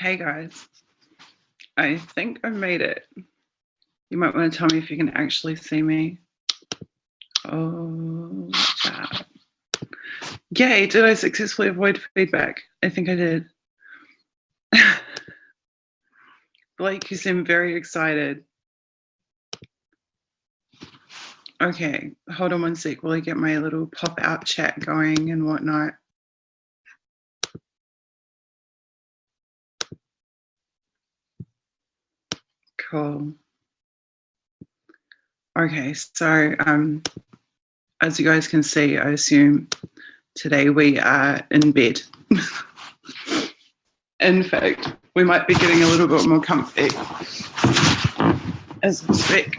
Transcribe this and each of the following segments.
Hey guys, I think I made it. You might want to tell me if you can actually see me. Oh, chat. Yay, did I successfully avoid feedback? I think I did. Blake, you seem very excited. Okay, hold on one sec while I get my little pop-out chat going and whatnot. Cool. Okay, so as you guys can see, I assume today we are in bed. In fact, we might be getting a little bit more comfy as we speak.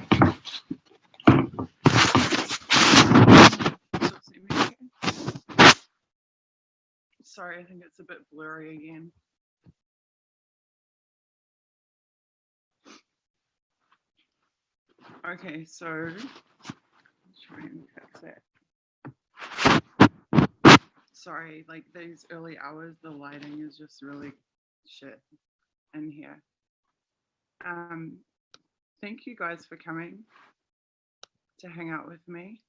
Sorry, I think it's a bit blurry again. Okay, so let's try and fix that. Sorry, like these early hours, the lighting is just really shit in here. Thank you guys for coming to hang out with me.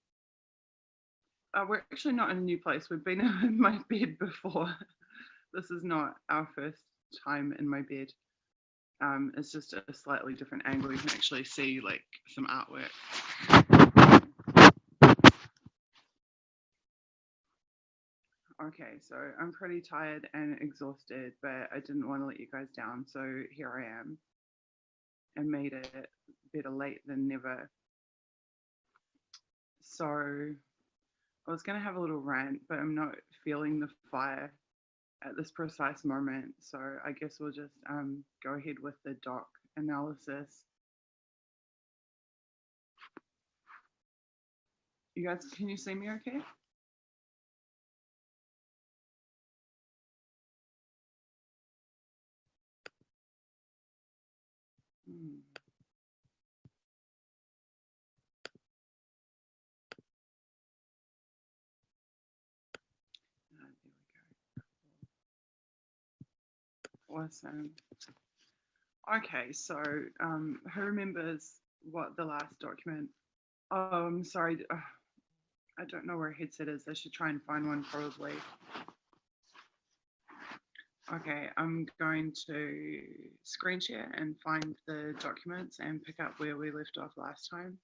We're actually not in a new place. We've been in my bed before. This is not our first time in my bed. It's just a slightly different angle. You can actually see like some artwork. Okay, so I'm pretty tired and exhausted, but I didn't want to let you guys down, so here I am. I made it better late than never. So I was going to have a little rant, but I'm not feeling the fire at this precise moment, so I guess we'll just go ahead with the doc analysis. You guys, can you see me okay? Awesome. Okay, so who remembers what the last document? Oh, I'm sorry. I don't know where a headset is. I should try and find one probably. Okay, I'm going to screen share and find the documents and pick up where we left off last time.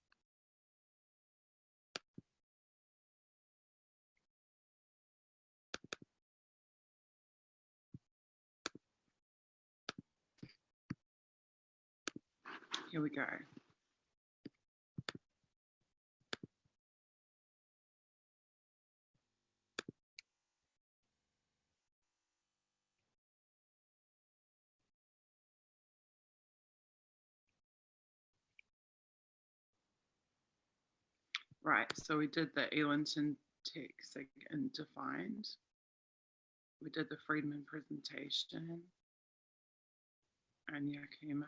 Here we go. Right, so we did the Elenton text and defined. We did the Friedman presentation and Yakima.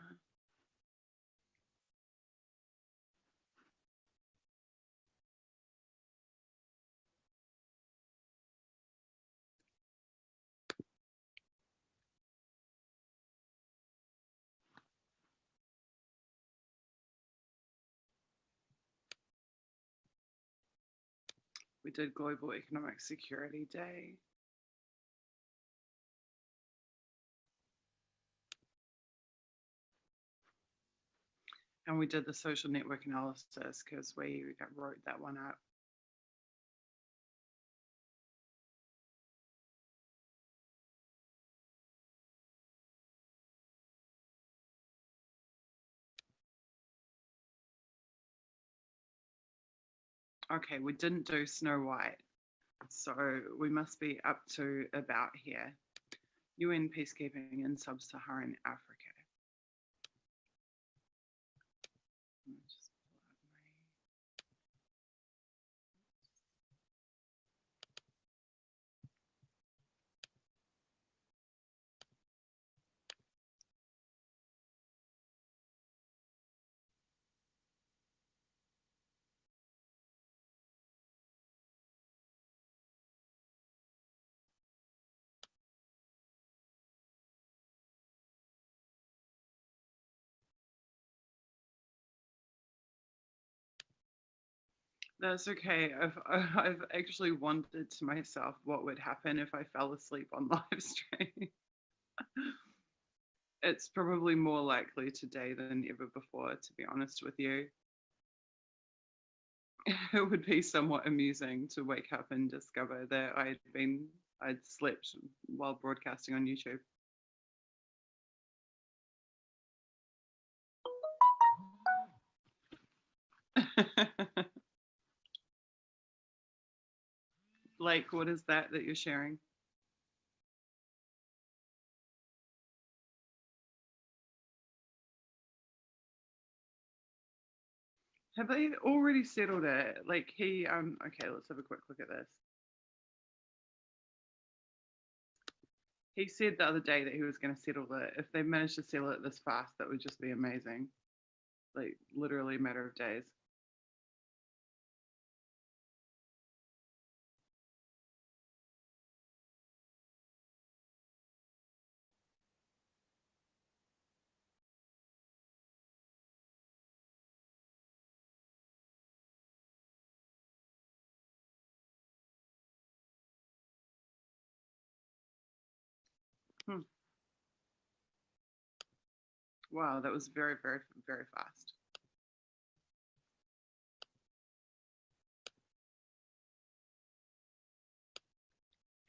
We did Global Economic Security Day. And we did the social network analysis because we wrote that one up. Okay, we didn't do Snow White, so we must be up to about here. UN peacekeeping in sub-Saharan Africa. That's okay. I've actually wondered to myself what would happen if I fell asleep on live stream. It's probably more likely today than ever before, to be honest with you. It would be somewhat amusing to wake up and discover that I'd slept while broadcasting on YouTube. Blake, what is that you're sharing? Have they already settled it? Like okay, let's have a quick look at this. He said the other day that he was going to settle it. If they managed to settle it this fast, that would just be amazing. Like literally a matter of days. Hmm. Wow, that was very, very, very fast.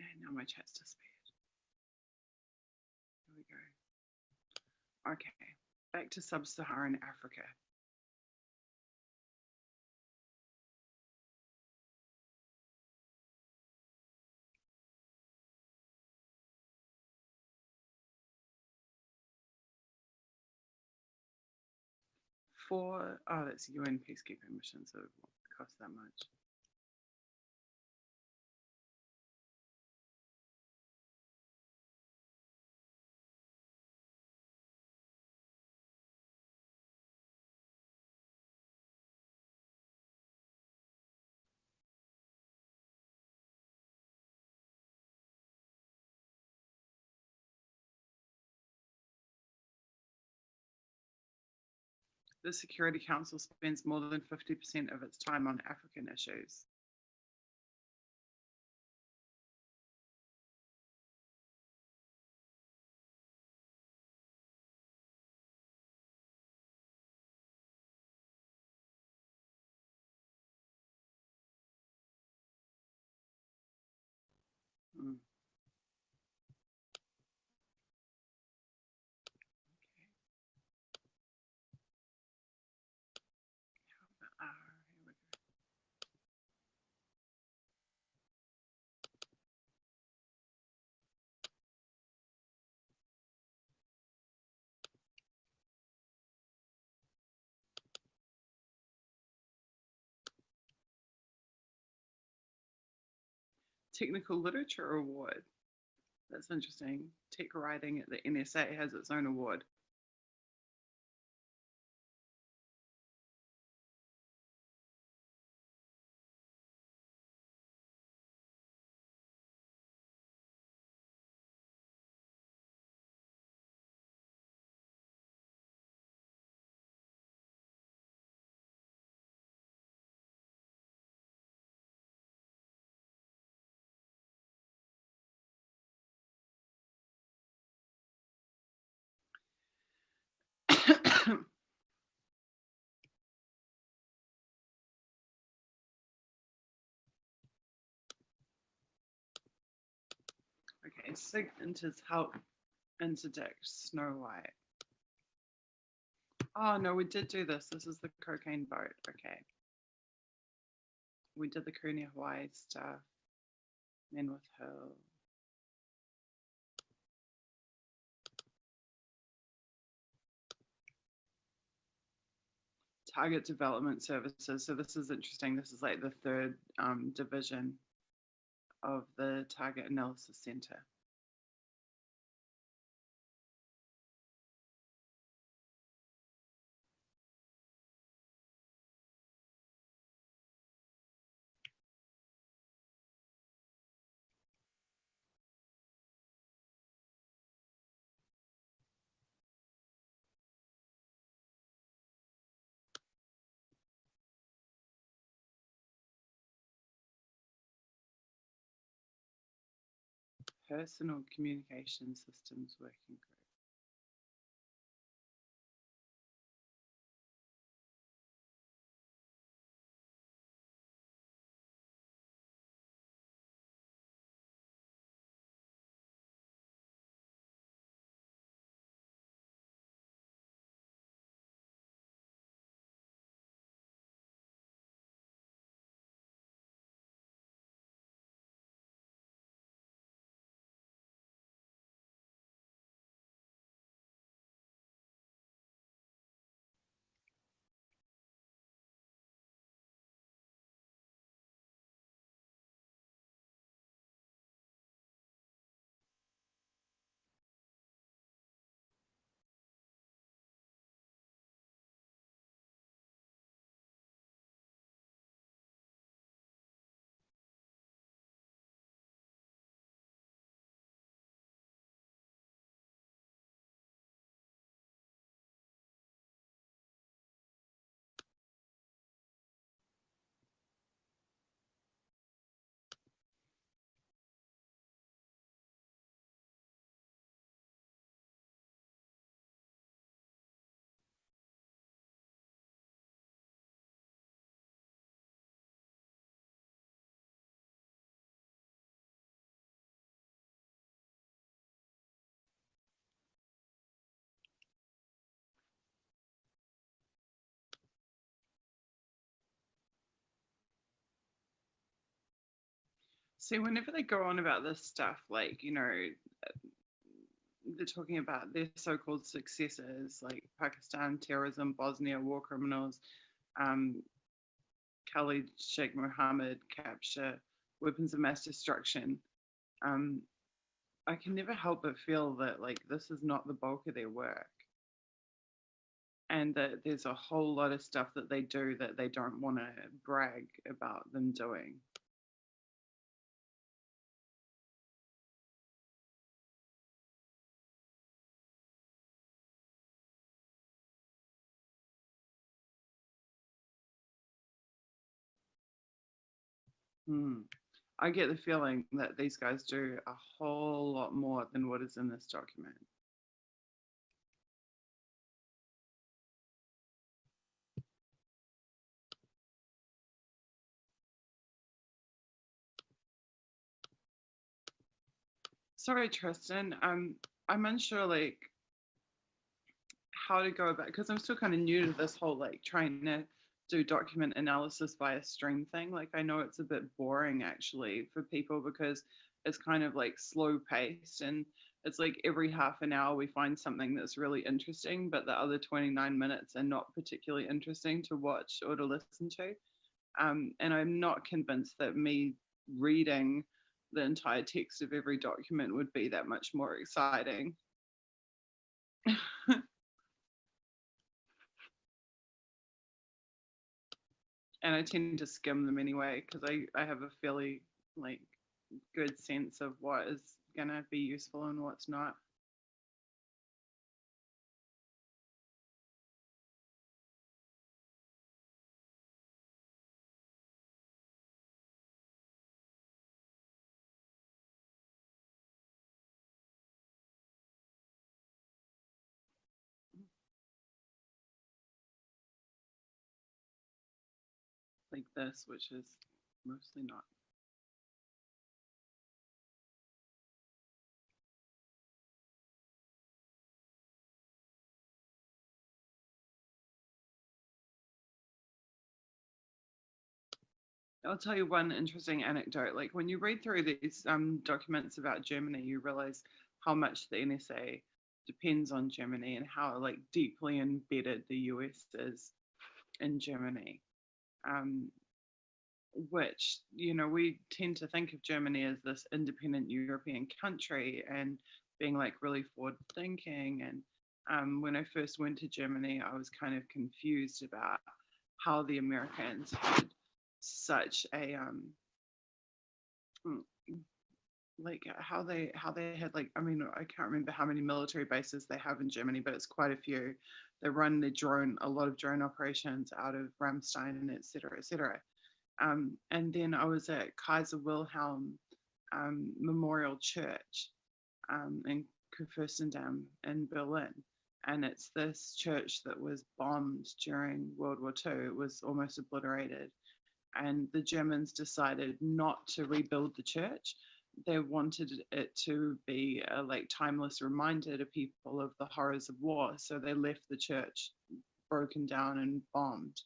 And now my chat's disappeared. Here we go. Okay, back to sub-Saharan Africa. That's UN peacekeeping mission, so it won't cost that much. The Security Council spends more than 50% of its time on African issues. Mm. Okay. Here we go. Technical Literature Award. That's interesting. Tech writing at the NSA has its own award. Okay, Sig enters help interdict Snow White. Oh no, we did do this. This is the cocaine boat. Okay. We did the Koonie Hawaii stuff. Men with Hill. Target Development Services. So this is interesting. This is like the third division of the Target Analysis Center. personal communication systems working group. See, whenever they go on about this stuff, like, they're talking about their so-called successes, like Pakistan, terrorism, Bosnia, war criminals, um, Khalid Sheikh Mohammed capture, weapons of mass destruction. Um, I can never help but feel that like this is not the bulk of their work, and that there's a whole lot of stuff that they do that they don't want to brag about them doing. Hmm. I get the feeling that these guys do a whole lot more than what is in this document. Sorry, Tristan. I'm unsure like how to go about, because I'm still kind of new to this whole like trying to do document analysis via stream thing. Like I know it's a bit boring actually for people because it's kind of like slow paced, and it's like every half an hour we find something that's really interesting, but the other 29 minutes are not particularly interesting to watch or to listen to. And I'm not convinced that me reading the entire text of every document would be that much more exciting. And I tend to skim them anyway because I have a fairly like good sense of what is gonna be useful and what's not. Like this, which is mostly not. I'll tell you one interesting anecdote. Like when you read through these documents about Germany, you realize how much the NSA depends on Germany and how like deeply embedded the US is in Germany. Um, which we tend to think of Germany as this independent European country and being like really forward thinking. And when I first went to Germany, I was kind of confused about how the Americans had such a mm, like how they had like, I mean, I can't remember how many military bases they have in Germany, but it's quite a few. They run a lot of drone operations out of Ramstein and et cetera, et cetera. And then I was at Kaiser Wilhelm Memorial Church in Kurfürstendamm in Berlin. And it's this church that was bombed during World War II. It was almost obliterated. And the Germans decided not to rebuild the church. They wanted it to be a like timeless reminder to people of the horrors of war. So they left the church broken down and bombed.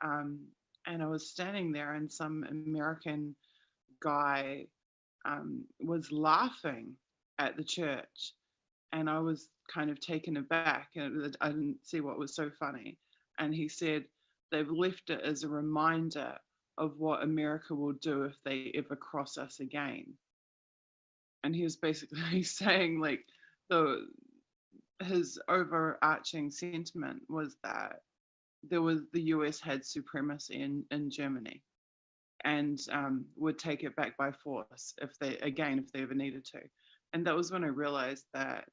And I was standing there, and some American guy was laughing at the church, and I was kind of taken aback, and I didn't see what was so funny. And he said, they've left it as a reminder of what America will do if they ever cross us again. And he was basically saying, like, his overarching sentiment was that the US had supremacy in Germany, and would take it back by force if they ever needed to. And that was when I realized that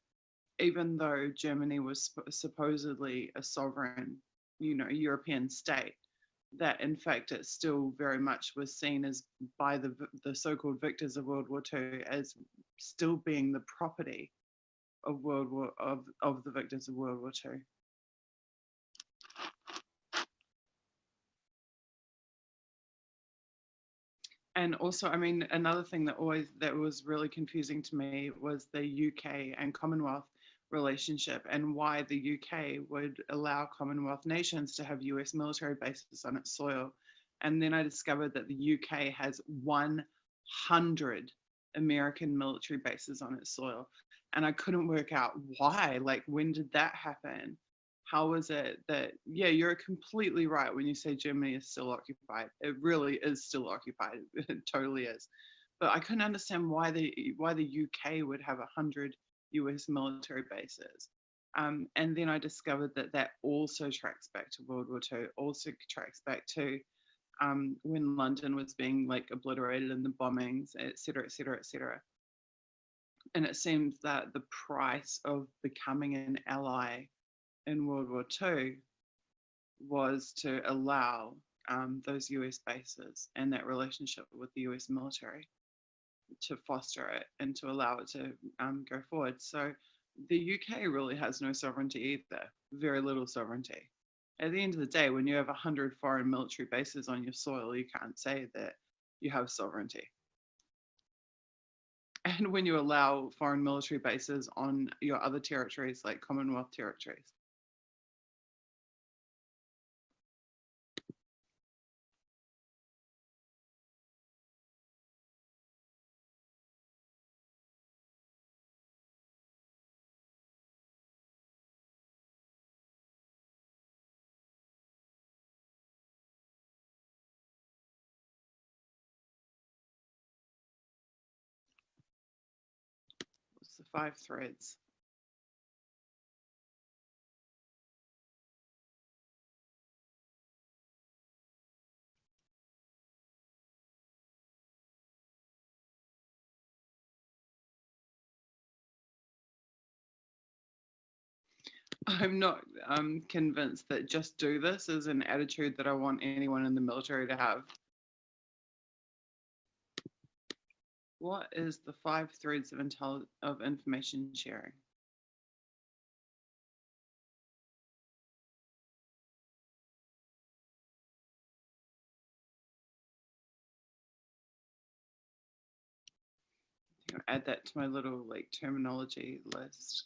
even though Germany was supposedly a sovereign, European state, that in fact it still very much was seen as by the so-called victors of World War II as still being the property of the victors of World War II. And also, I mean, another thing that was really confusing to me was the UK and Commonwealth relationship, and why the UK would allow Commonwealth nations to have US military bases on its soil. And then I discovered that the UK has 100 American military bases on its soil. And I couldn't work out why. Like, when did that happen? How is it that, yeah, you're completely right when you say Germany is still occupied. It really is still occupied. It totally is. But I couldn't understand why the UK would have 100 US military bases. And then I discovered that also tracks back to World War II, also tracks back to when London was being like obliterated in the bombings, et cetera, et cetera, et cetera. And it seems that the price of becoming an ally in World War II was to allow those US bases and that relationship with the US military to foster it and to allow it to go forward. So the UK really has no sovereignty either, very little sovereignty. At the end of the day, when you have 100 foreign military bases on your soil, you can't say that you have sovereignty. And when you allow foreign military bases on your other territories, like Commonwealth territories. It's the 5 threads. I'm not convinced that just do this is an attitude that I want anyone in the military to have. What is the 5 threads of information sharing? I'll add that to my little like terminology list.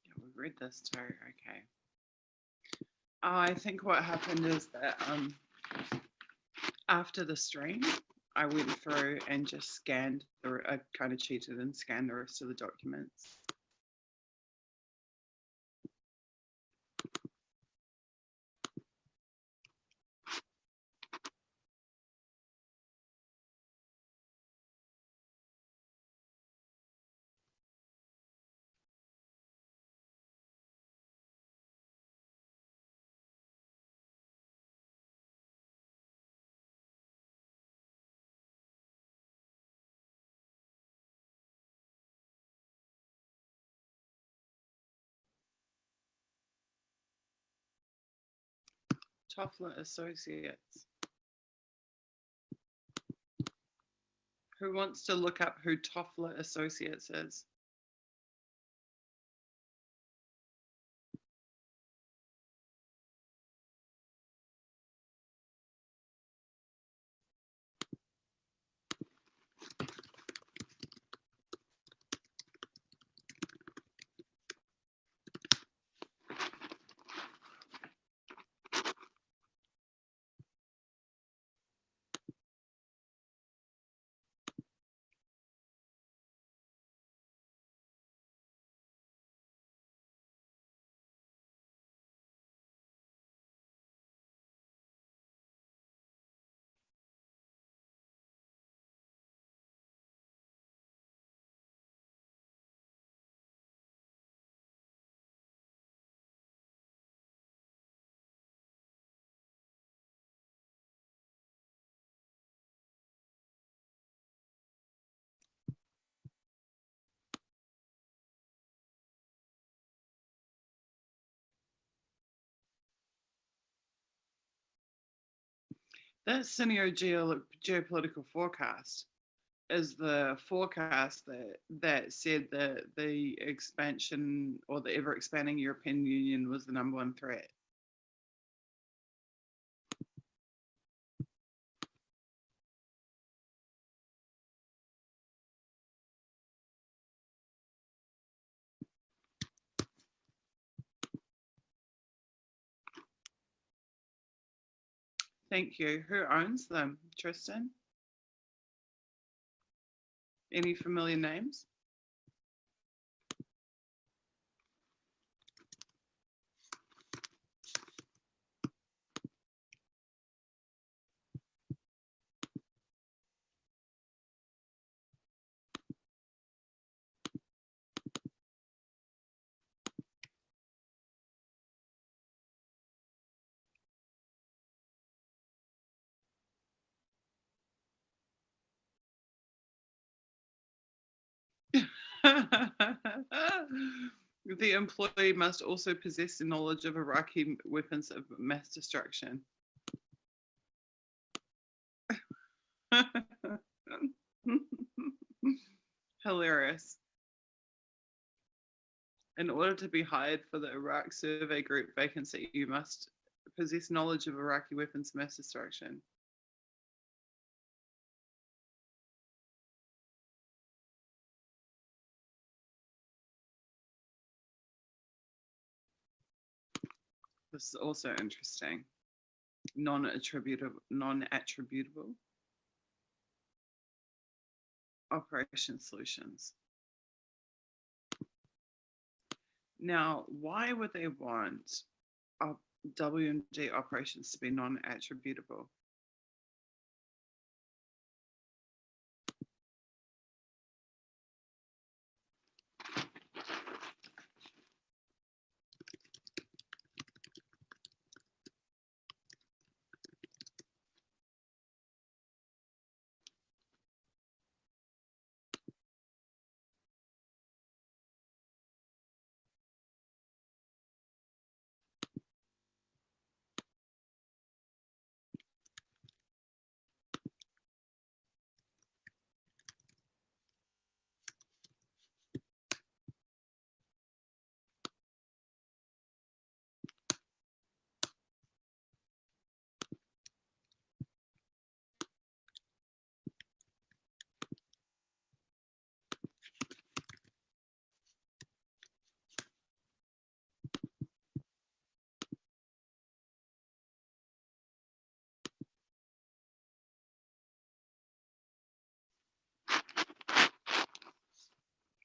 Yeah, we read this too. Okay. I think what happened is that after the stream, I went through and just scanned, I kind of cheated and scanned the rest of the documents. Toffler Associates. Who wants to look up who Toffler Associates is? That scenario geopolitical forecast is the forecast that said that the expansion or the ever expanding European Union was the #1 threat. Thank you. Who owns them, Tristan? Any familiar names? The employee must also possess the knowledge of Iraqi weapons of mass destruction. Hilarious. In order to be hired for the Iraq Survey Group vacancy, you must possess knowledge of Iraqi weapons of mass destruction. This is also interesting. Non-attributable operation solutions. Now, why would they want WMD operations to be non-attributable?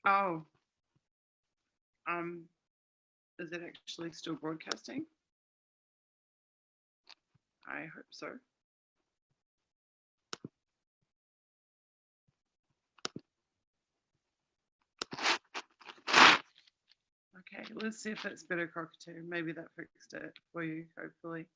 Oh, um, is it actually still broadcasting? I hope so. Okay, let's see if that's better, Cockatoo. Maybe that fixed it for you, hopefully.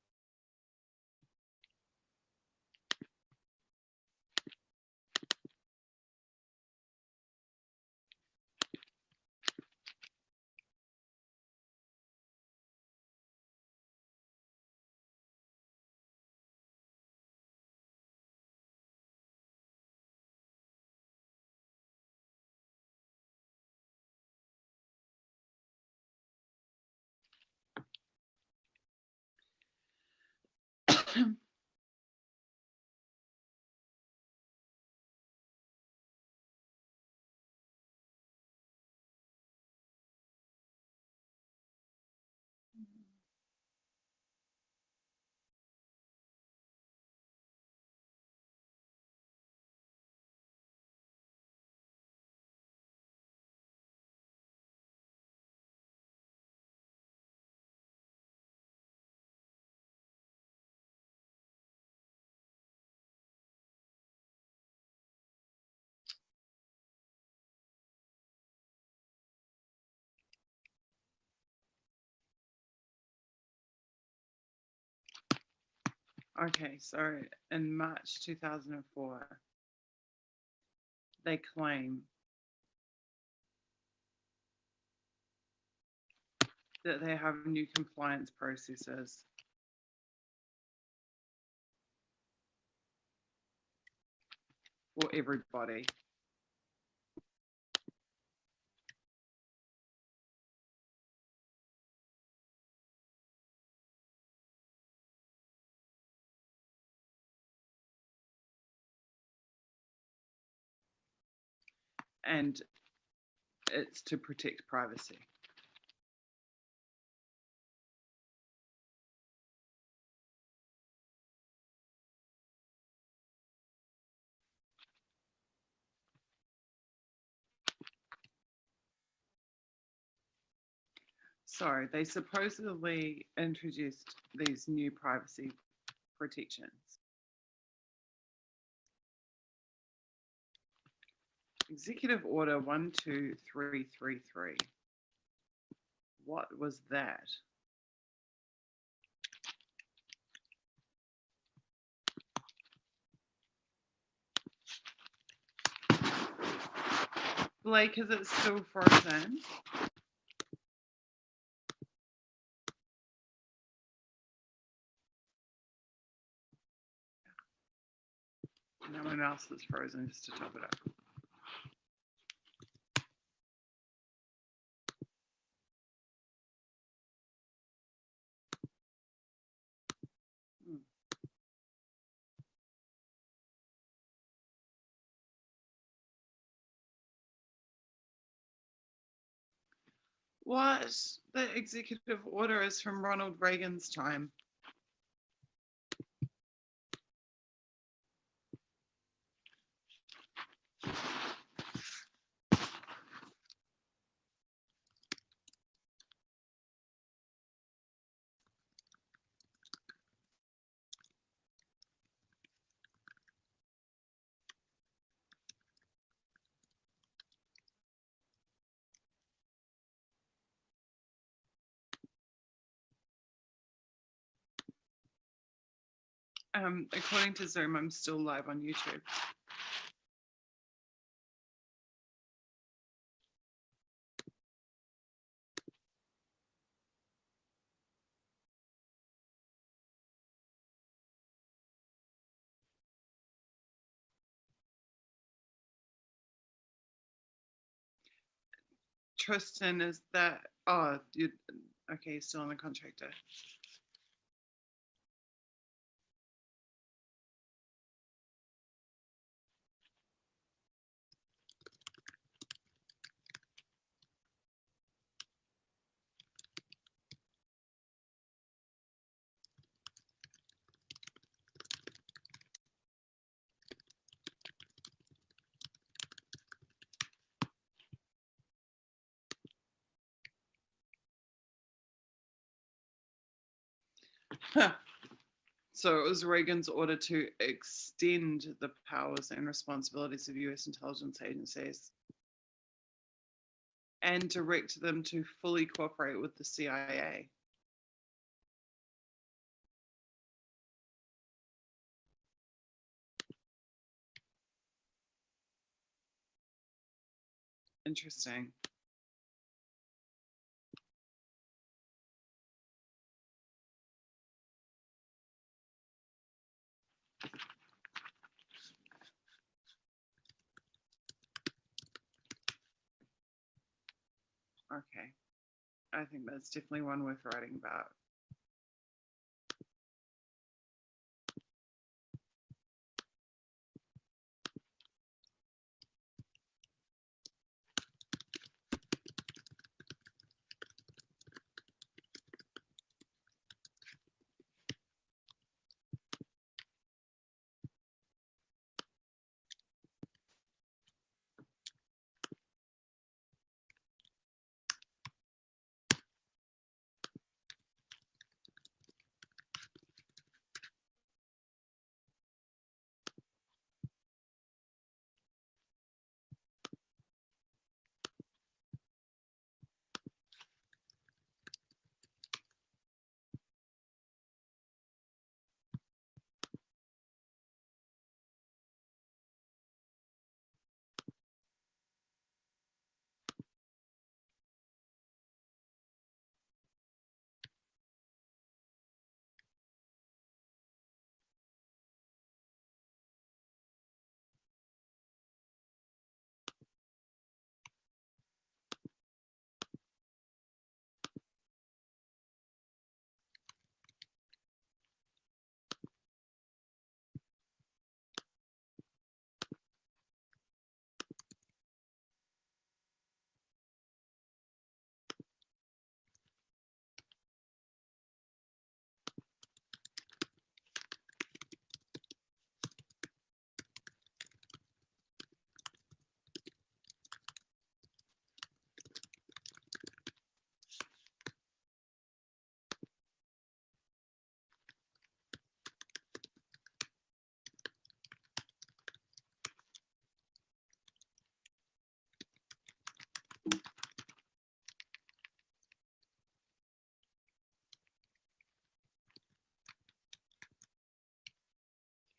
Okay, so in March 2004, they claim that they have new compliance processes for everybody. And it's to protect privacy. So they supposedly introduced these new privacy protections. Executive Order 12333. What was that? Blake, is it still frozen? No one else is frozen, just to top it up. What? The executive order is from Ronald Reagan's time. According to Zoom, I'm still live on YouTube. Tristan, is that? Oh, you okay? You're still on the contractor. So it was Reagan's order to extend the powers and responsibilities of US intelligence agencies and direct them to fully cooperate with the CIA. Interesting. Okay. I think that's definitely one worth writing about.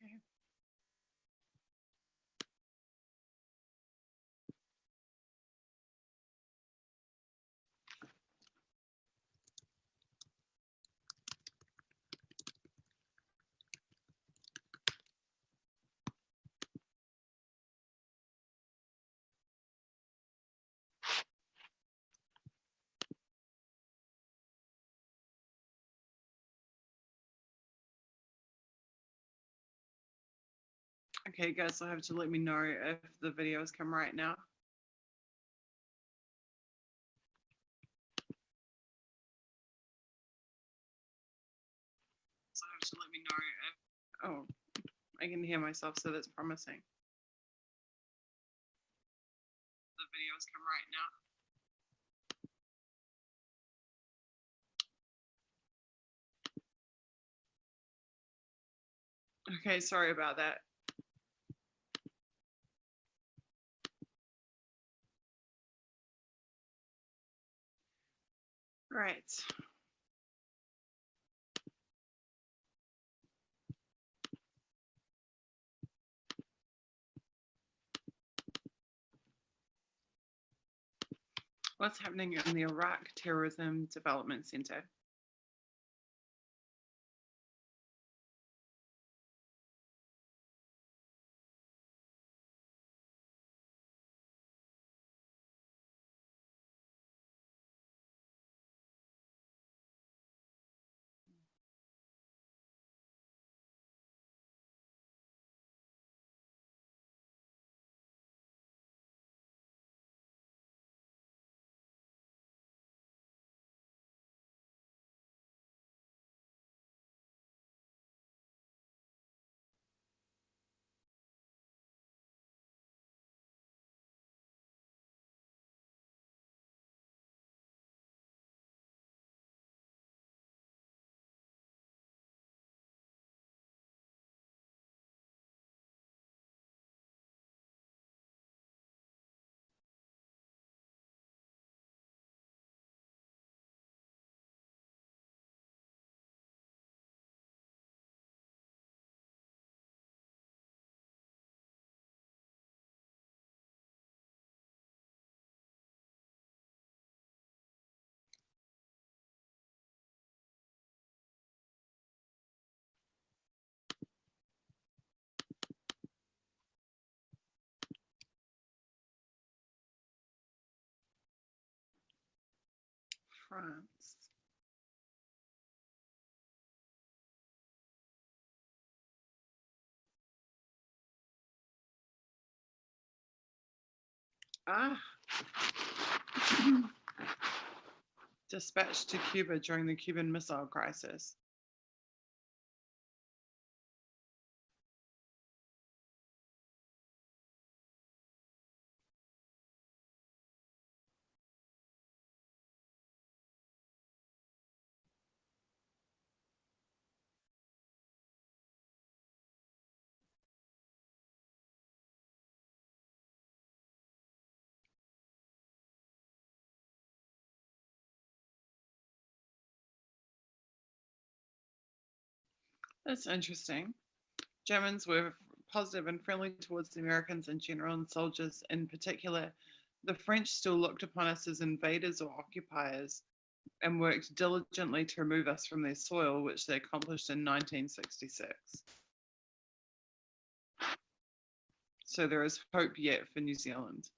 Okay. Okay, guys, you'll have to let me know if the videos come right now. So you'll have to let me know if. Oh, I can hear myself, so that's promising. The videos come right now. Okay, sorry about that. Right. What's happening in the Iraq Terrorism Development Center? France. Ah, dispatched to Cuba during the Cuban Missile Crisis. That's interesting. Germans were positive and friendly towards the Americans in general and soldiers in particular. The French still looked upon us as invaders or occupiers and worked diligently to remove us from their soil, which they accomplished in 1966. So there is hope yet for New Zealand.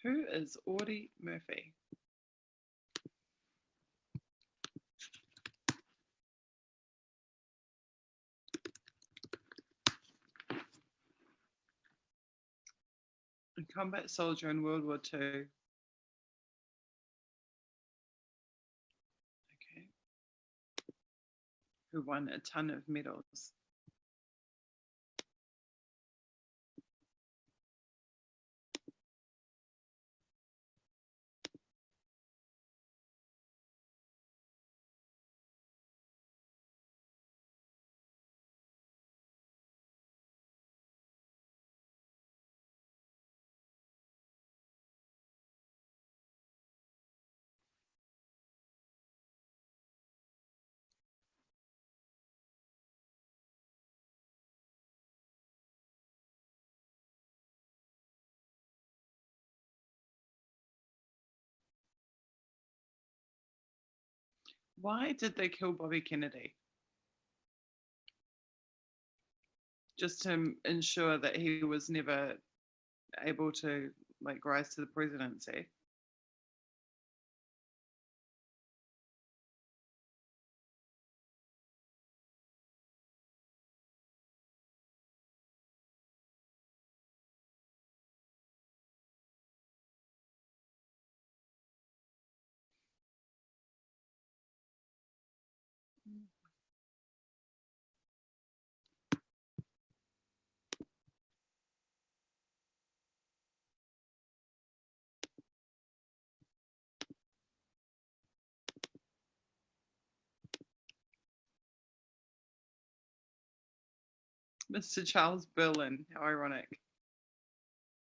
Who is Audie Murphy? A combat soldier in World War II. Okay. Who won a ton of medals. Why did they kill Bobby Kennedy? Just to ensure that he was never able to rise to the presidency. Mr. Charles Berlin, how ironic.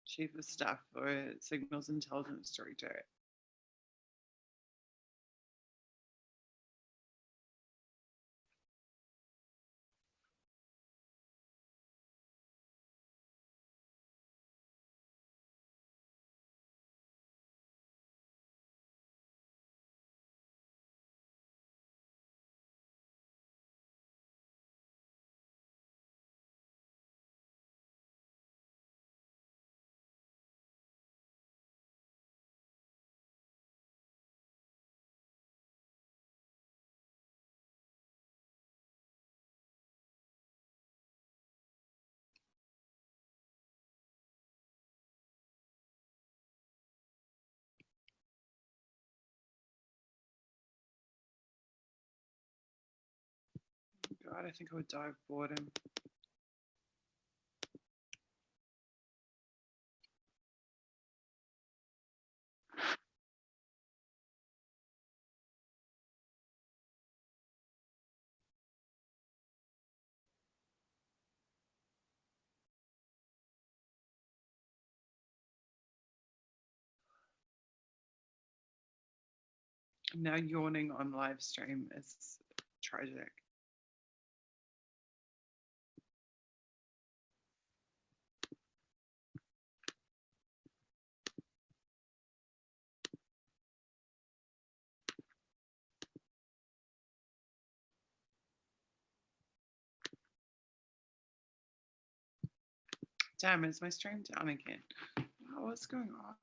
Chief of Staff for Signals Intelligence Directorate. God, I think I would die of boredom. Now yawning on live stream is tragic. Damn, is my stream down again? Oh, what's going on?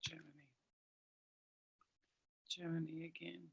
Germany. Germany again.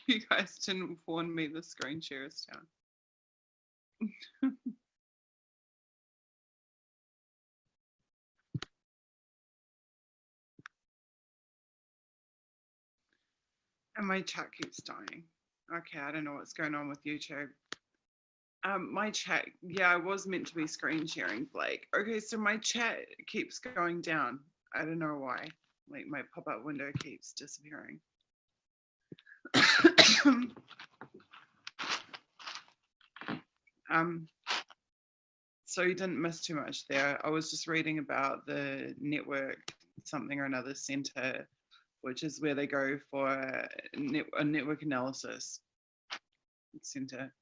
You guys didn't warn me the screen share is down. And my chat keeps dying. Okay, I don't know what's going on with YouTube. My chat, yeah, I was meant to be screen sharing, Blake. Okay, so my chat keeps going down. I don't know why. Like my pop-up window keeps disappearing. So you didn't miss too much there. I was just reading about the network something or another center, which is where they go for a network analysis center,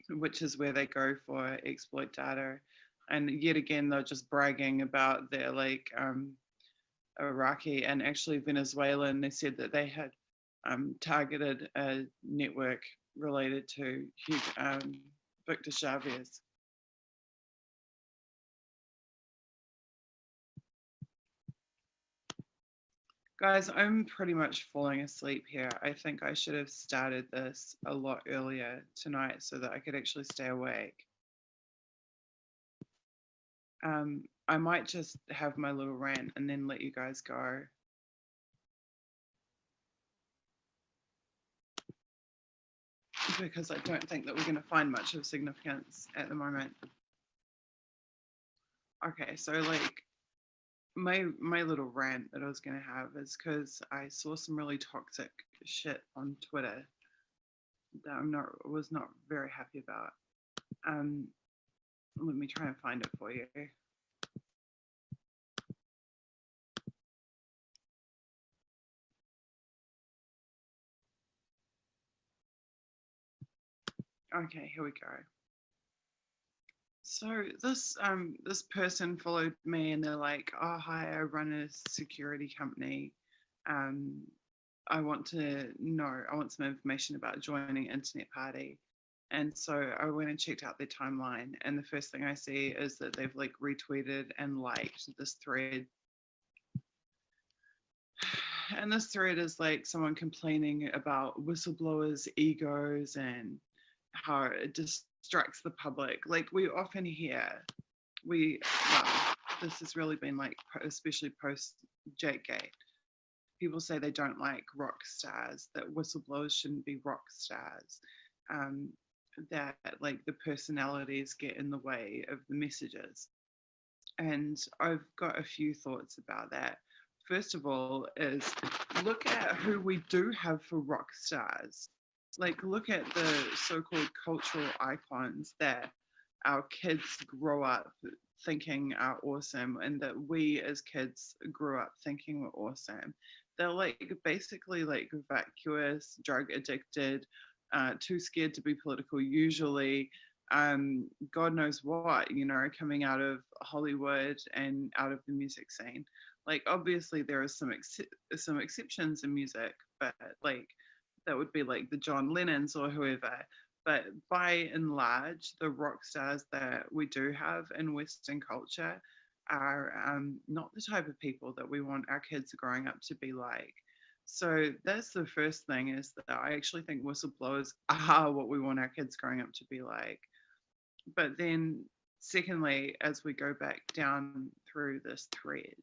which is where they go for exploit data. And yet again, they're just bragging about their like Iraqi and actually Venezuelan. They said that they had targeted a network related to Victor Chavez. Guys, I'm pretty much falling asleep here. I think I should have started this a lot earlier tonight so that I could actually stay awake. I might just have my little rant and then let you guys go. because I don't think that we're going to find much of significance at the moment. Okay, so like my little rant that I was going to have is because I saw some really toxic shit on Twitter that was not very happy about. Let me try and find it for you. Okay, here we go. So this person followed me and they're like, oh hi, I run a security company. I want some information about joining Internet Party. And so I went and checked out their timeline, and the first thing I see is that they've like retweeted and liked this thread. And this thread is like someone complaining about whistleblowers' egos and how it distracts the public. Like we often hear, this has really been like, especially post Jakegate, people say they don't like rock stars, that whistleblowers shouldn't be rock stars, that like the personalities get in the way of the messages. And I've got a few thoughts about that. First of all, is look at who we do have for rock stars. Like, look at the so-called cultural icons that our kids grow up thinking are awesome, and that we as kids grew up thinking were awesome. They're like basically like vacuous, drug addicted, too scared to be political usually, God knows what, coming out of Hollywood and out of the music scene. Like obviously there are some exceptions in music, but like that would be like the John Lennons or whoever. But by and large, the rock stars that we do have in Western culture are not the type of people that we want our kids growing up to be like. So that's the first thing, is that I actually think whistleblowers are what we want our kids growing up to be like. But then, secondly, as we go back down through this thread,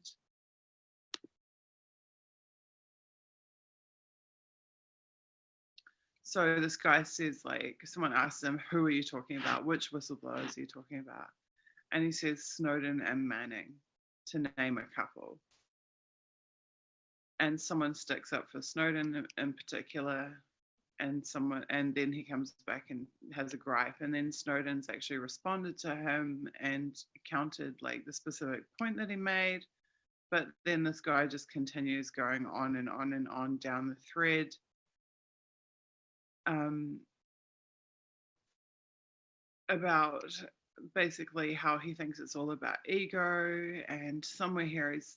so this guy says, like, someone asks him, who are you talking about? Which whistleblowers are you talking about? And he says Snowden and Manning, to name a couple. And someone sticks up for Snowden in particular, and then he comes back and has a gripe, and then Snowden's actually responded to him and countered like the specific point that he made. But then this guy just continues going on and on and on down the thread, about basically how he thinks it's all about ego. And somewhere here is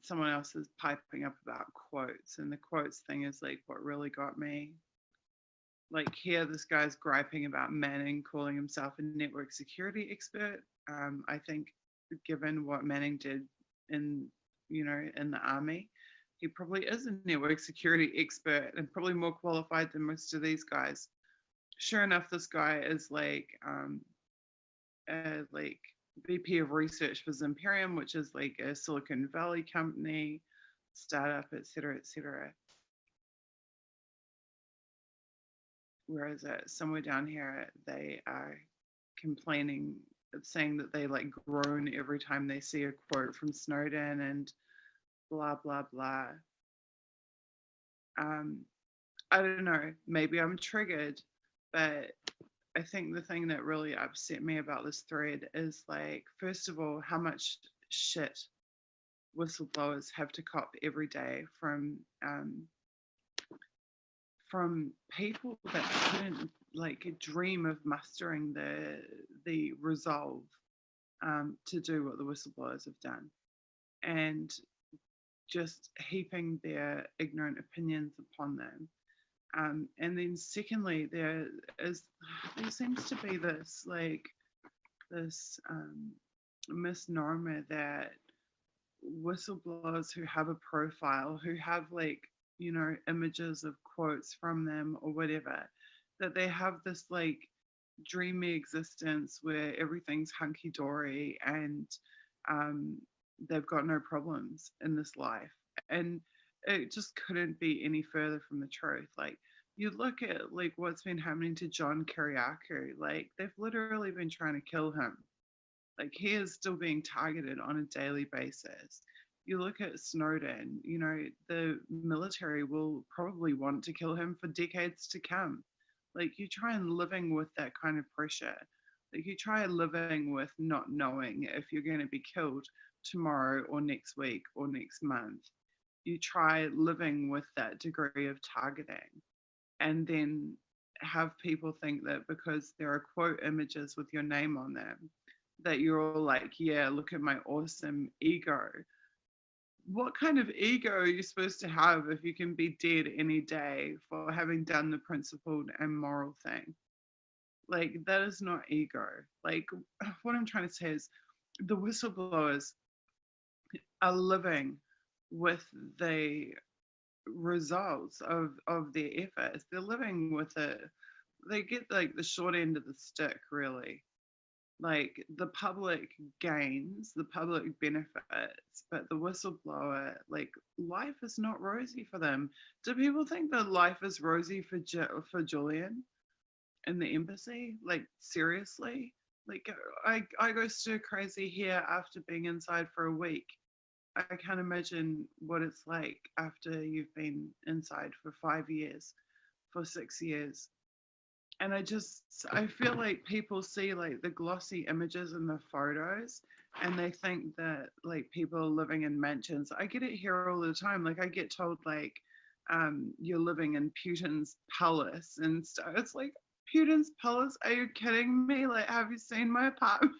someone else is piping up about quotes, and the quotes thing is like what really got me. Like here, this guy's griping about Manning calling himself a network security expert. I think given what Manning did in the army, he probably is a network security expert and probably more qualified than most of these guys. Sure enough, this guy is like VP of research for Zimperium, which is like a Silicon Valley company, startup, etc., etc. Whereas somewhere down here, they are complaining, saying that they like groan every time they see a quote from Snowden and blah, blah, blah. I don't know, maybe I'm triggered, but I think the thing that really upset me about this thread is like, first of all, how much shit whistleblowers have to cop every day from people that couldn't like dream of mustering the resolve to do what the whistleblowers have done, and just heaping their ignorant opinions upon them. And then secondly, there seems to be this misnomer that whistleblowers who have a profile, who have like images of quotes from them or whatever, that they have this like dreamy existence where everything's hunky dory and they've got no problems in this life. And it just couldn't be any further from the truth. Like You look at like what's been happening to John Kiriakou, like they've literally been trying to kill him. Like he is still being targeted on a daily basis. You look at Snowden, the military will probably want to kill him for decades to come. Like you try and living with that kind of pressure. Like you try living with not knowing if you're going to be killed tomorrow or next week or next month. You try living with that degree of targeting, and then have people think that because there are quote images with your name on them, that you're all like, yeah, look at my awesome ego. What kind of ego are you supposed to have if you can be dead any day for having done the principled and moral thing? Like, that is not ego. Like, what I'm trying to say is the whistleblowers are living with the results of their efforts. They're living with it. They get like the short end of the stick, really. Like the public gains, the public benefits, but the whistleblower, like life is not rosy for them. Do people think that life is rosy for Julian in the embassy? Like seriously? Like I go stir crazy here after being inside for a week. I can't imagine what it's like after you've been inside for 5 years, for 6 years. And I feel like people see like the glossy images and the photos, and they think that like people are living in mansions. I get it here all the time. Like I get told like, you're living in Putin's palace and stuff. It's like, Putin's palace? Are you kidding me? Like, have you seen my apartment?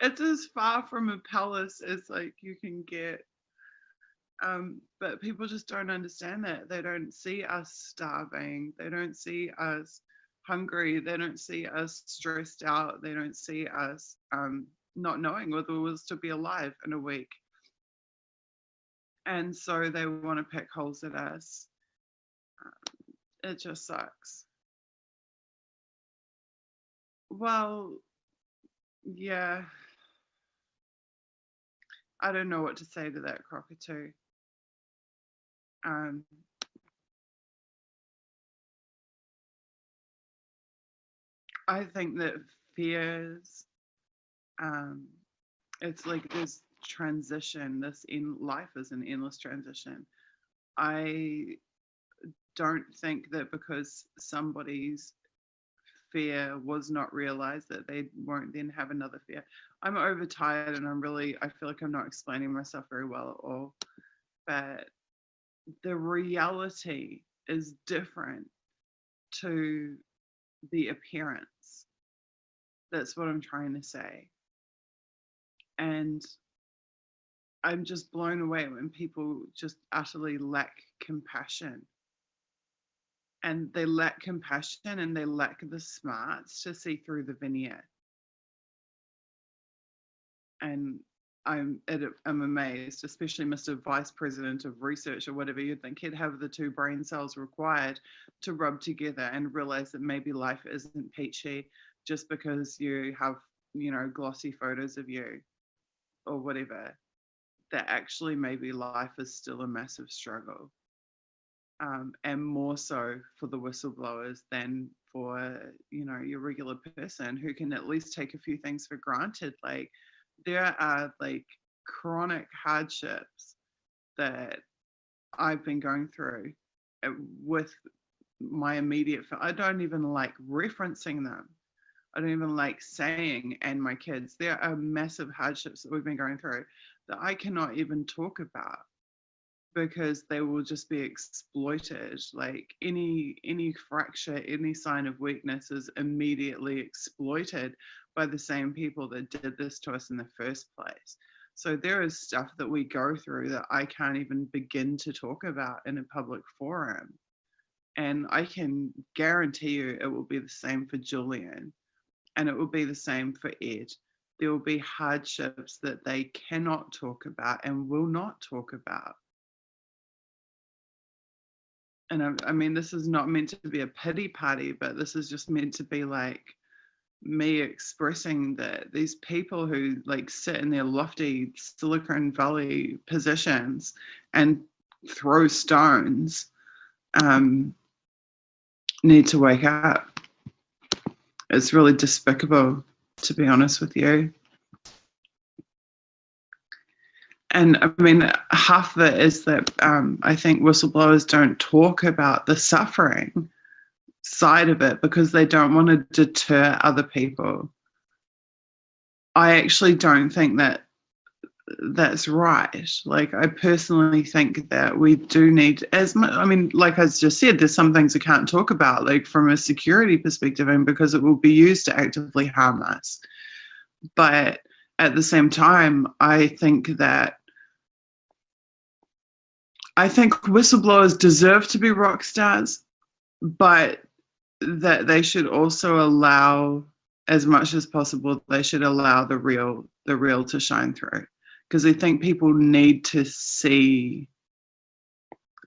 It's as far from a palace as like you can get. But people just don't understand that. They don't see us starving. They don't see us hungry. They don't see us stressed out. They don't see us not knowing whether it was to be alive in a week. And so they want to pick holes at us. It just sucks. Well, yeah, I don't know what to say to that, cockatoo. Um, I think that fears, um, it's like this transition, this in life is an endless transition. I don't think that because somebody's fear was not realized that they won't then have another fear. I'm overtired and I feel like I'm not explaining myself very well at all. But the reality is different to the appearance. That's what I'm trying to say. And I'm just blown away when people just utterly lack compassion. And they lack compassion and they lack the smarts to see through the veneer. And I'm amazed, especially Mr. Vice President of Research or whatever. You'd think he'd have the two brain cells required to rub together and realize that maybe life isn't peachy just because you have, glossy photos of you or whatever. That actually maybe life is still a massive struggle. And more so for the whistleblowers than for, your regular person who can at least take a few things for granted. Like there are like chronic hardships that I've been going through with my immediate. I don't even like referencing them. I don't even like saying and my kids. There are massive hardships that we've been going through that I cannot even talk about because they will just be exploited. Like any fracture, any sign of weakness is immediately exploited by the same people that did this to us in the first place. So there is stuff that we go through that I can't even begin to talk about in a public forum. And I can guarantee you it will be the same for Julian, and it will be the same for Ed. There will be hardships that they cannot talk about and will not talk about. And I mean, this is not meant to be a pity party, but this is just meant to be like me expressing that these people who like sit in their lofty Silicon Valley positions and throw stones need to wake up. It's really despicable, to be honest with you. And I mean, half of it is that I think whistleblowers don't talk about the suffering side of it because they don't want to deter other people. I actually don't think that that's right. Like, I personally think that we do need, as much, I mean, like I just said, there's some things I can't talk about, like from a security perspective, and because it will be used to actively harm us. But at the same time, I think whistleblowers deserve to be rock stars, but that they should also allow, as much as possible, they should allow the real to shine through. Because I think people need to see,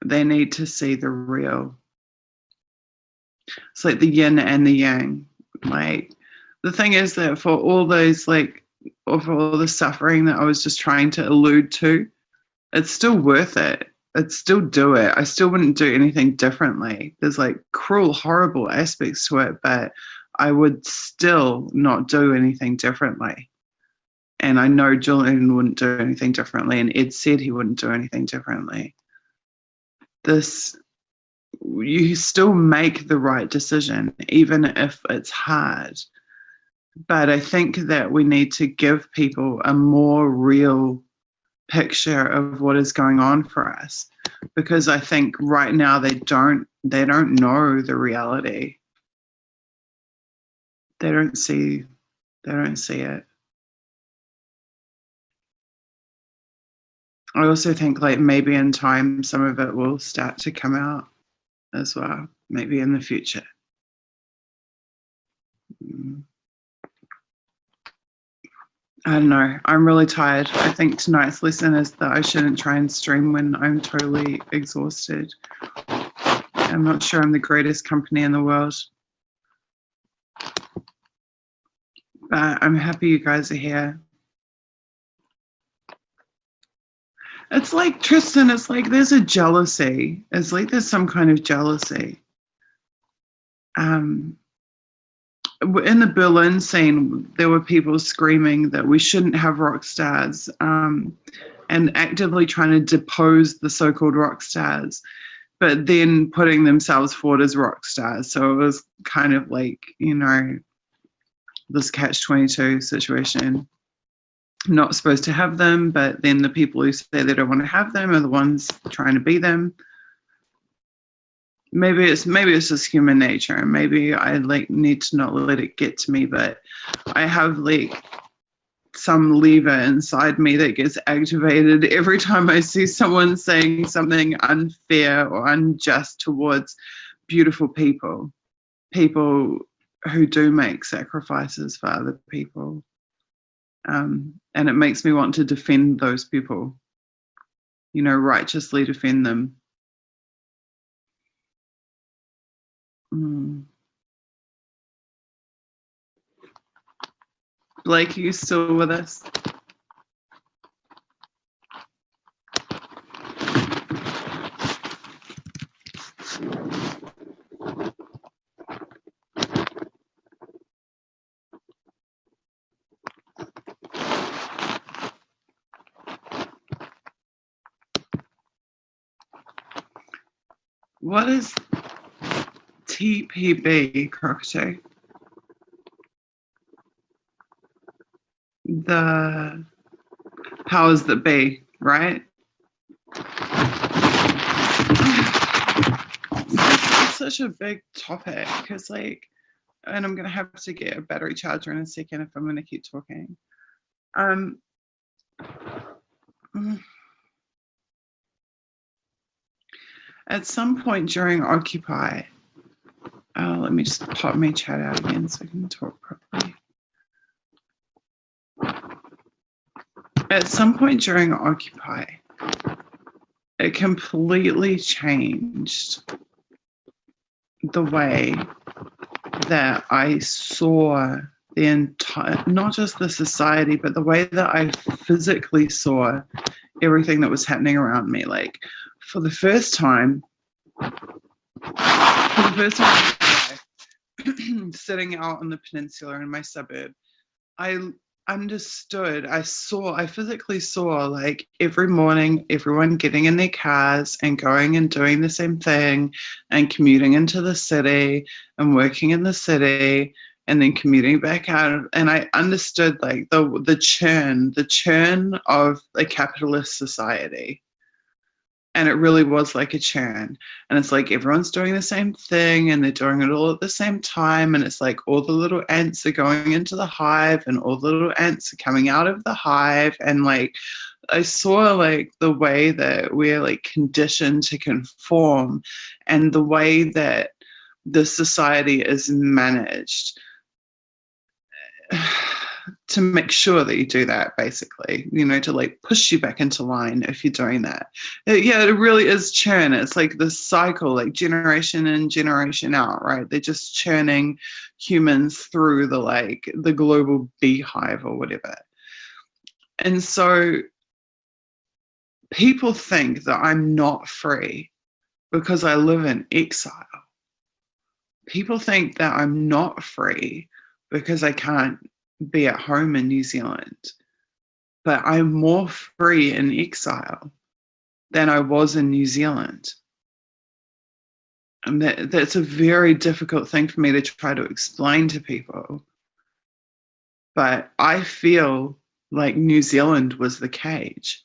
they need to see the real. It's like the yin and the yang. Like, the thing is that for all those, like, or for all the suffering that I was just trying to allude to, it's still worth it. I'd still do it. I still wouldn't do anything differently. There's like cruel, horrible aspects to it, but I would still not do anything differently. And I know Julian wouldn't do anything differently, and Ed said he wouldn't do anything differently. You still make the right decision, even if it's hard. But I think that we need to give people a more real picture of what is going on for us, because I think right now they don't know the reality. They don't see it. I also think, like, maybe in time some of it will start to come out as well, maybe in the future. I don't know. I'm really tired. I think tonight's lesson is that I shouldn't try and stream when I'm totally exhausted. I'm not sure I'm the greatest company in the world. But I'm happy you guys are here. It's like, Tristan, it's like there's a jealousy. It's like there's some kind of jealousy. In the Berlin scene, there were people screaming that we shouldn't have rock stars, and actively trying to depose the so-called rock stars, but then putting themselves forward as rock stars. So it was kind of like, you know, this catch-22 situation. Not supposed to have them, but then the people who say they don't want to have them are the ones trying to be them. Maybe it's just human nature, and maybe I like need to not let it get to me, but I have like some lever inside me that gets activated every time I see someone saying something unfair or unjust towards beautiful people who do make sacrifices for other people. And it makes me want to defend those people, you know, righteously defend them. Blake, are you still with us? What is TPB, Crocodile? The powers that be, right? It's such a big topic, because like, and I'm gonna have to get a battery charger in a second if I'm gonna keep talking. At some point during Occupy, let me just pop my chat out again so I can talk properly. At some point during Occupy, it completely changed the way that I saw the entire, not just the society, but the way that I physically saw everything that was happening around me. Like, for the first time, For the first time in my life, sitting out on the peninsula in my suburb, I understood, I physically saw, like, every morning everyone getting in their cars and going and doing the same thing and commuting into the city and working in the city and then commuting back out. And I understood, like, the churn of a capitalist society. And it really was like a churn. And it's like everyone's doing the same thing and they're doing it all at the same time. And it's like all the little ants are going into the hive and all the little ants are coming out of the hive. And like I saw like the way that we're like conditioned to conform and the way that the society is managed to make sure that you do that, basically, you know, to like push you back into line if you're doing that. Yeah, it really is churn. It's like the cycle, like generation in, generation out, right? They're just churning humans through the global beehive or whatever. And so people think that I'm not free because I live in exile. People think that I'm not free because I can't be at home in New Zealand. But I'm more free in exile than I was in New Zealand. And that's a very difficult thing for me to try to explain to people. But I feel like New Zealand was the cage.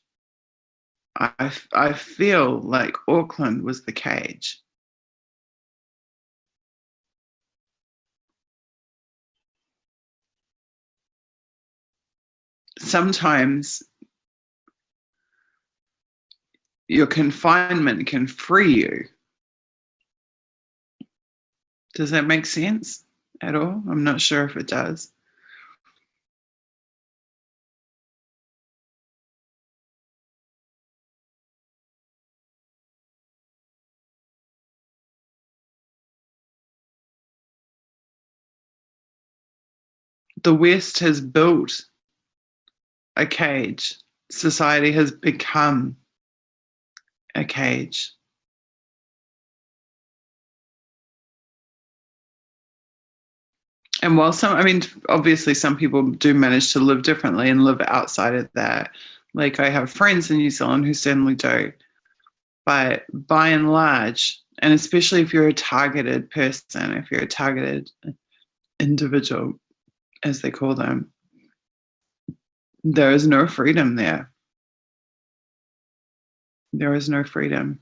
I feel like Auckland was the cage. Sometimes your confinement can free you. Does that make sense at all? I'm not sure if it does. The West has built a cage. Society has become a cage. And while obviously some people do manage to live differently and live outside of that. Like I have friends in New Zealand who certainly do. But by and large, and especially if you're a targeted person, if you're a targeted individual, as they call them, there is no freedom there. There is no freedom.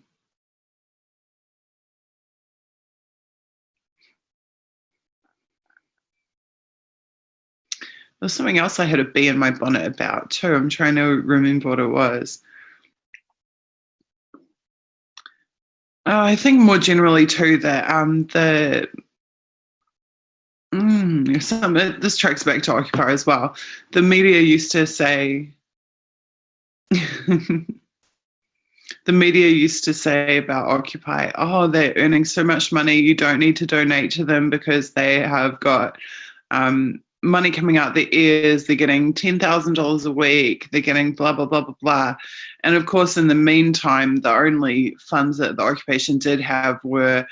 There's something else I had a bee in my bonnet about too. I'm trying to remember what it was. I think more generally too that this tracks back to Occupy as well. The media used to say the media used to say about Occupy, oh, they're earning so much money, you don't need to donate to them because they have got money coming out their ears, they're getting $10,000 a week, they're getting blah, blah, blah, blah, blah. And of course, in the meantime, the only funds that the occupation did have were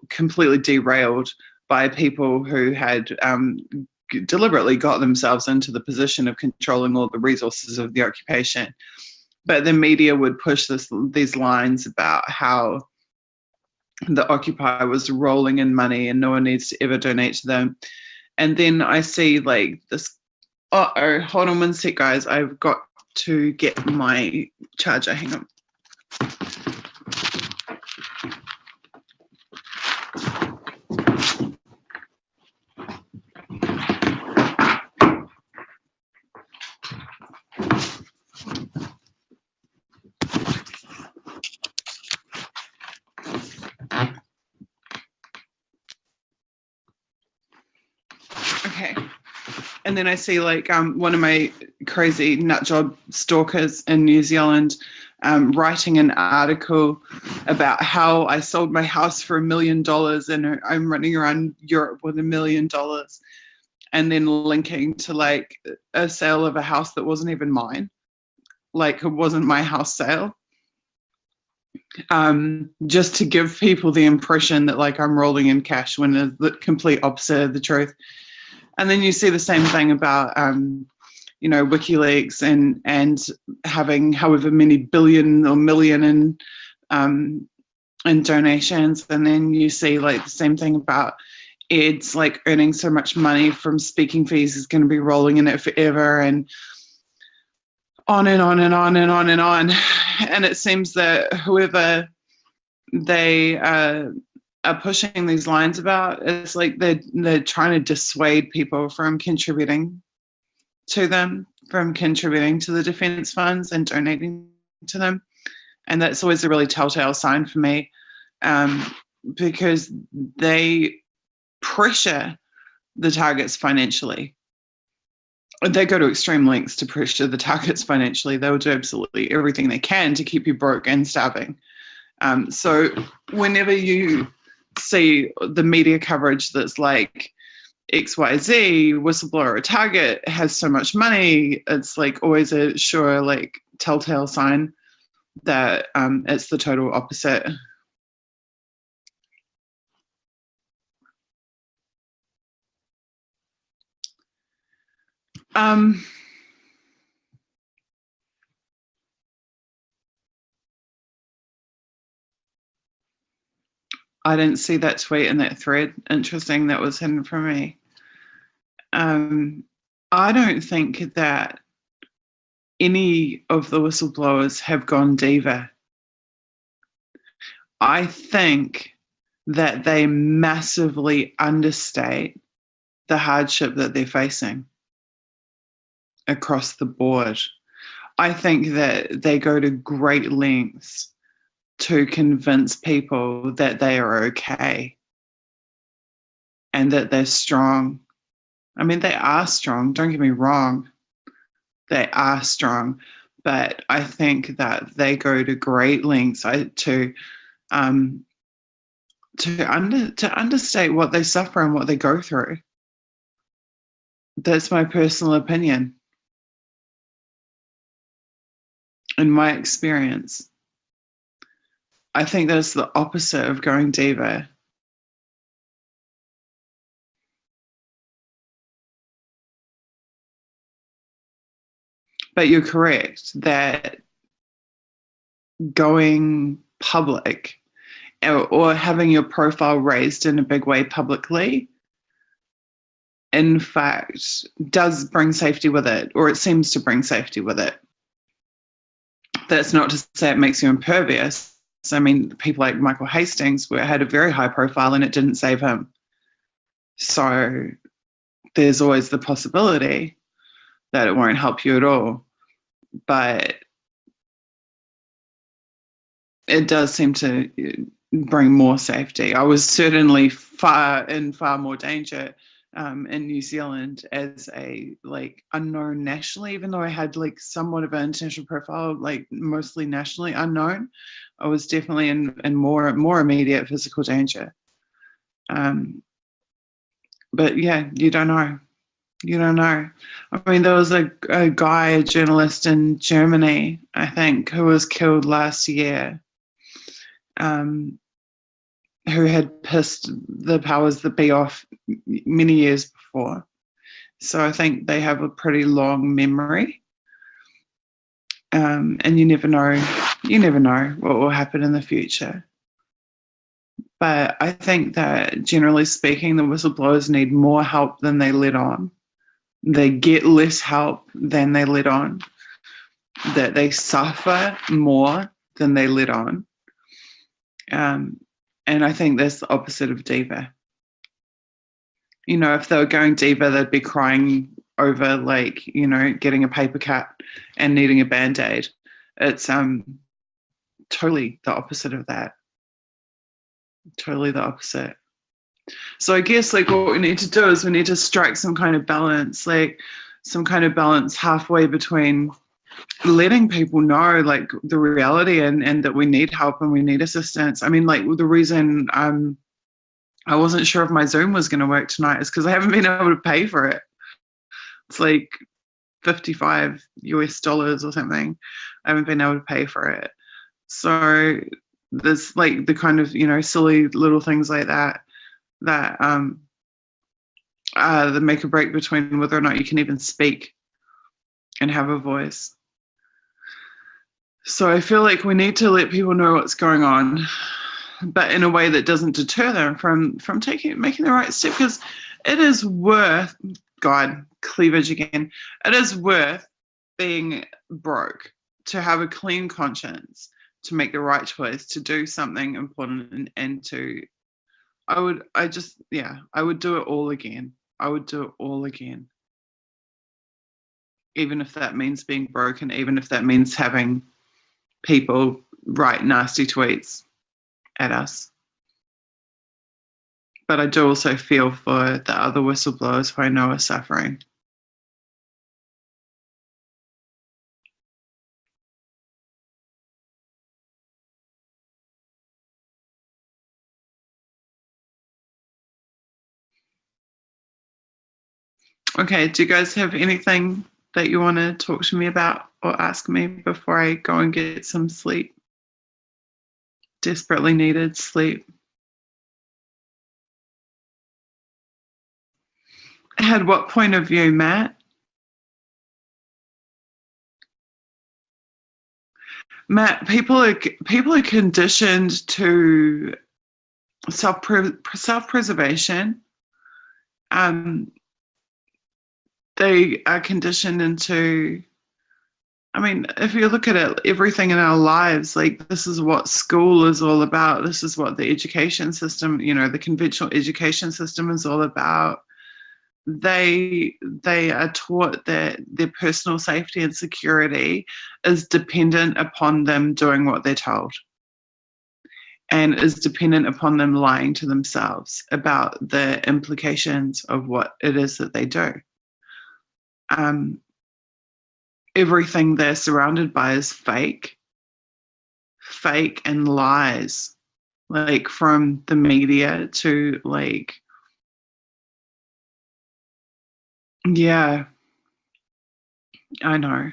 completely derailed by people who had deliberately got themselves into the position of controlling all the resources of the occupation. But the media would push these lines about how the Occupy was rolling in money and no one needs to ever donate to them. And then I see like this, hold on one sec, guys. I've got to get my charger. Hang on. Okay. And then I see like one of my crazy nutjob stalkers in New Zealand writing an article about how I sold my house for $1 million and I'm running around Europe with $1 million, and then linking to like a sale of a house that wasn't even mine. Like it wasn't my house sale. just to give people the impression that like I'm rolling in cash when it's the complete opposite of the truth. And then you see the same thing about WikiLeaks and having however many billion or million in donations, and then you see like the same thing about Ed's like earning so much money from speaking fees is going to be rolling in it forever, and on and on and on and on and on. And it seems that whoever they are pushing these lines about, it's like they're trying to dissuade people from contributing to them, from contributing to the defence funds and donating to them. And that's always a really telltale sign for me, because they pressure the targets financially. They go to extreme lengths to pressure the targets financially. They'll do absolutely everything they can to keep you broke and starving. So whenever you see the media coverage that's like XYZ whistleblower or target has so much money, it's like always a sure like telltale sign that it's the total opposite. I didn't see that tweet in that thread. Interesting, that was hidden from me. I don't think that any of the whistleblowers have gone diva. I think that they massively understate the hardship that they're facing across the board. I think that they go to great lengths to convince people that they are okay and that they're strong. I mean, they are strong, don't get me wrong. They are strong, but I think that they go to great lengths to understate what they suffer and what they go through. That's my personal opinion. In my experience, I think that's the opposite of going diva. But you're correct that going public or having your profile raised in a big way publicly, in fact, does bring safety with it, or it seems to bring safety with it. That's not to say it makes you impervious. I mean, people like Michael Hastings had a very high profile and it didn't save him. So there's always the possibility that it won't help you at all. But it does seem to bring more safety. I was certainly far more danger in New Zealand as a like unknown nationally, even though I had like somewhat of an international profile, like mostly nationally unknown. I was definitely in more immediate physical danger. But yeah, you don't know. You don't know. I mean, there was a guy, a journalist in Germany, I think, who was killed last year, who had pissed the powers that be off many years before. So I think they have a pretty long memory. And you never know what will happen in the future. But I think that generally speaking, the whistleblowers need more help than they let on. They get less help than they let on. That they suffer more than they let on. And I think that's the opposite of diva. You know, if they were going diva, they'd be crying over, like, you know, getting a paper cut and needing a Band-Aid. It's totally the opposite of that. Totally the opposite. So I guess, like, what we need to do is we need to strike some kind of balance, like some kind of balance halfway between letting people know like the reality and that we need help and we need assistance. I mean, like the reason I wasn't sure if my Zoom was going to work tonight is because I haven't been able to pay for it. It's like $55 US or something. I haven't been able to pay for it. So there's like the kind of, silly little things like that that make a break between whether or not you can even speak and have a voice. So I feel like we need to let people know what's going on, but in a way that doesn't deter them from making the right step, because it is worth, God, cleavage again, it is worth being broke, to have a clean conscience, to make the right choice, to do something important, and to, I would do it all again. I would do it all again. Even if that means being broken, even if that means having people write nasty tweets at us. But I do also feel for the other whistleblowers who I know are suffering. Okay, do you guys have anything that you want to talk to me about or ask me before I go and get some sleep? Desperately needed sleep. Had what point of view, Matt? Matt, people are conditioned to self-preservation. They are conditioned into, I mean, if you look at it, everything in our lives, like, this is what school is all about. This is what the education system, the conventional education system is all about. They are taught that their personal safety and security is dependent upon them doing what they're told, and is dependent upon them lying to themselves about the implications of what it is that they do. Everything they're surrounded by is fake and lies, like from the media to like, yeah, I know.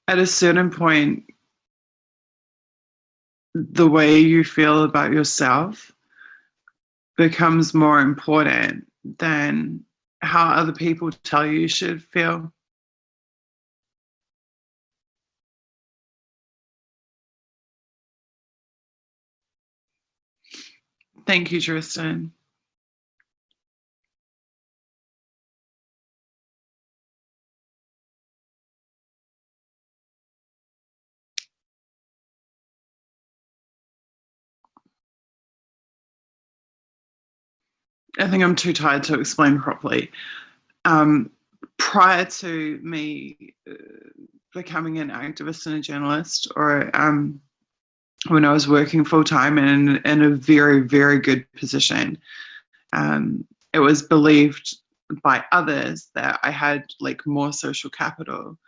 At a certain point, the way you feel about yourself becomes more important than how other people tell you should feel. Thank you, Tristan. I think I'm too tired to explain properly. Prior to me becoming an activist and a journalist, or when I was working full-time and in a very, very good position, it was believed by others that I had like more social capital,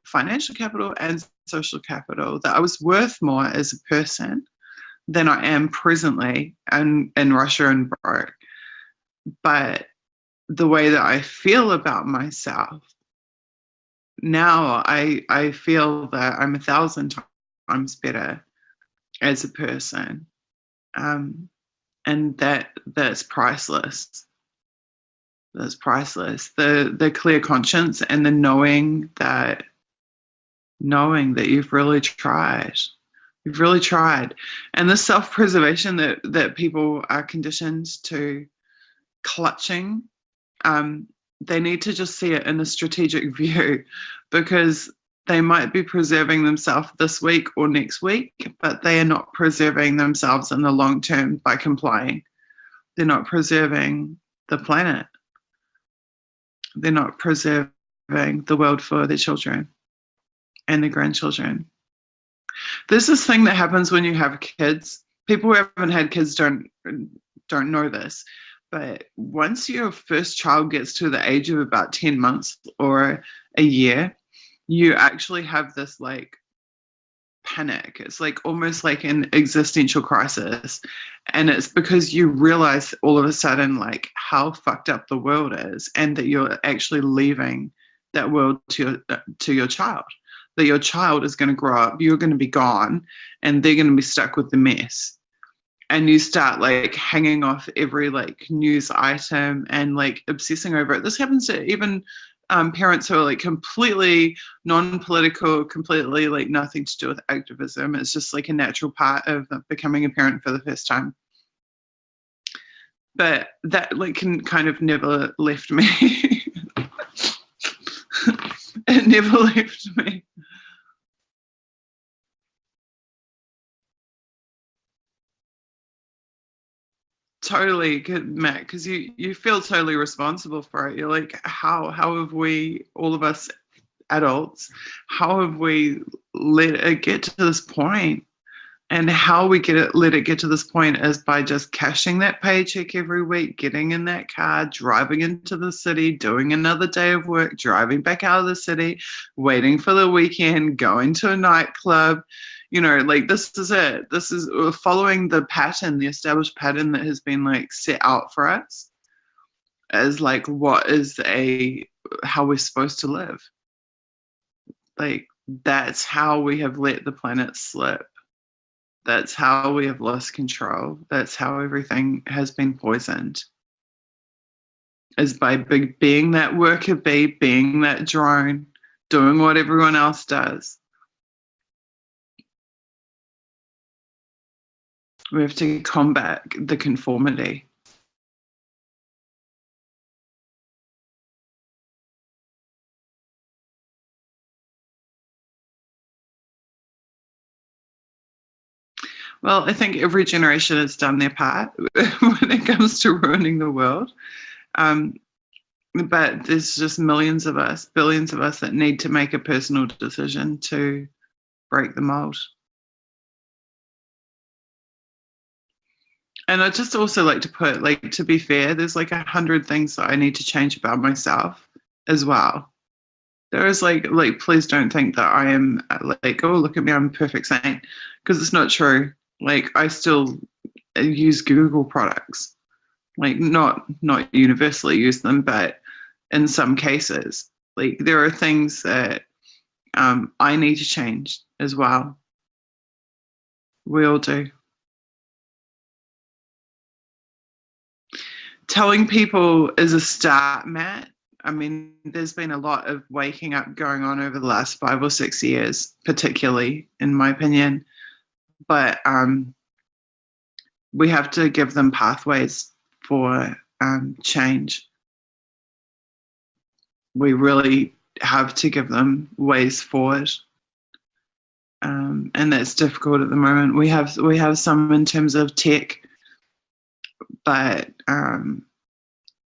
financial capital and social capital, that I was worth more as a person than I am presently in Russia and broke. But the way that I feel about myself now, I feel that I'm 1,000 times better as a person, and that's priceless. That's priceless. The clear conscience and the knowing that you've really tried. You've really tried, and the self-preservation that people are conditioned to clutching, they need to just see it in a strategic view, because they might be preserving themselves this week or next week, but they are not preserving themselves in the long term by complying. They're not preserving the planet. They're not preserving the world for their children and their grandchildren. There's this thing that happens when you have kids. People who haven't had kids don't know this, but once your first child gets to the age of about 10 months or a year, you actually have this like panic. It's like almost like an existential crisis. And it's because you realize all of a sudden like how fucked up the world is, and that you're actually leaving that world to your child. that your child is going to grow up, you're going to be gone, and they're going to be stuck with the mess. And you start like hanging off every like news item and like obsessing over it. This happens to even parents who are like completely non-political, completely like nothing to do with activism. It's just like a natural part of becoming a parent for the first time. But that like can kind of never left me. It never left me. Totally good, Matt, because you feel totally responsible for it. You're like, how have we, all of us adults, how have we let it get to this point? And how we let it get to this point is by just cashing that paycheck every week, getting in that car, driving into the city, doing another day of work, driving back out of the city, waiting for the weekend, going to a nightclub. Like this is it. This is following the pattern, the established pattern that has been like set out for us as like how we're supposed to live. Like that's how we have let the planet slip. That's how we have lost control. That's how everything has been poisoned. Is by being that worker bee, being that drone, doing what everyone else does. We have to combat the conformity. Well, I think every generation has done their part when it comes to ruining the world. But there's just millions of us, billions of us that need to make a personal decision to break the mold. And I just also like to put, like, to be fair, there's like 100 things that I need to change about myself as well. There is like, please don't think that I am like, oh, look at me, I'm a perfect saint, because it's not true. Like, I still use Google products, like not universally use them, but in some cases, like there are things that I need to change as well. We all do. Telling people is a start, Matt. I mean, there's been a lot of waking up going on over the last 5 or 6 years, particularly, in my opinion. But we have to give them pathways for change. We really have to give them ways forward. And that's difficult at the moment. We have some in terms of tech, but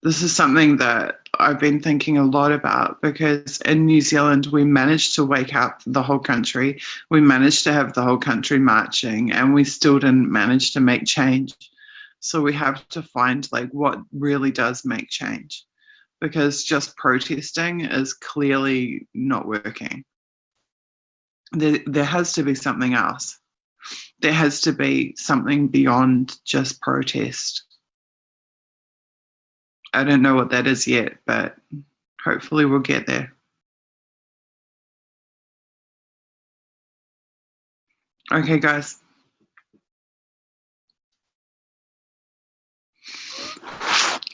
this is something that I've been thinking a lot about, because in New Zealand we managed to wake up the whole country. We managed to have the whole country marching, and we still didn't manage to make change. So we have to find like what really does make change, because just protesting is clearly not working. There has to be something else. There has to be something beyond just protest. I don't know what that is yet, but hopefully we'll get there. Okay, guys.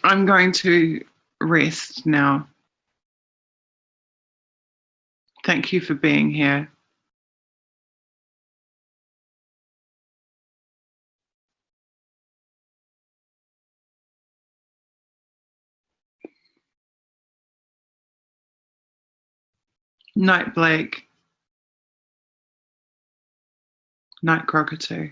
I'm going to rest now. Thank you for being here. Night, Blake. Night, Cockatoo.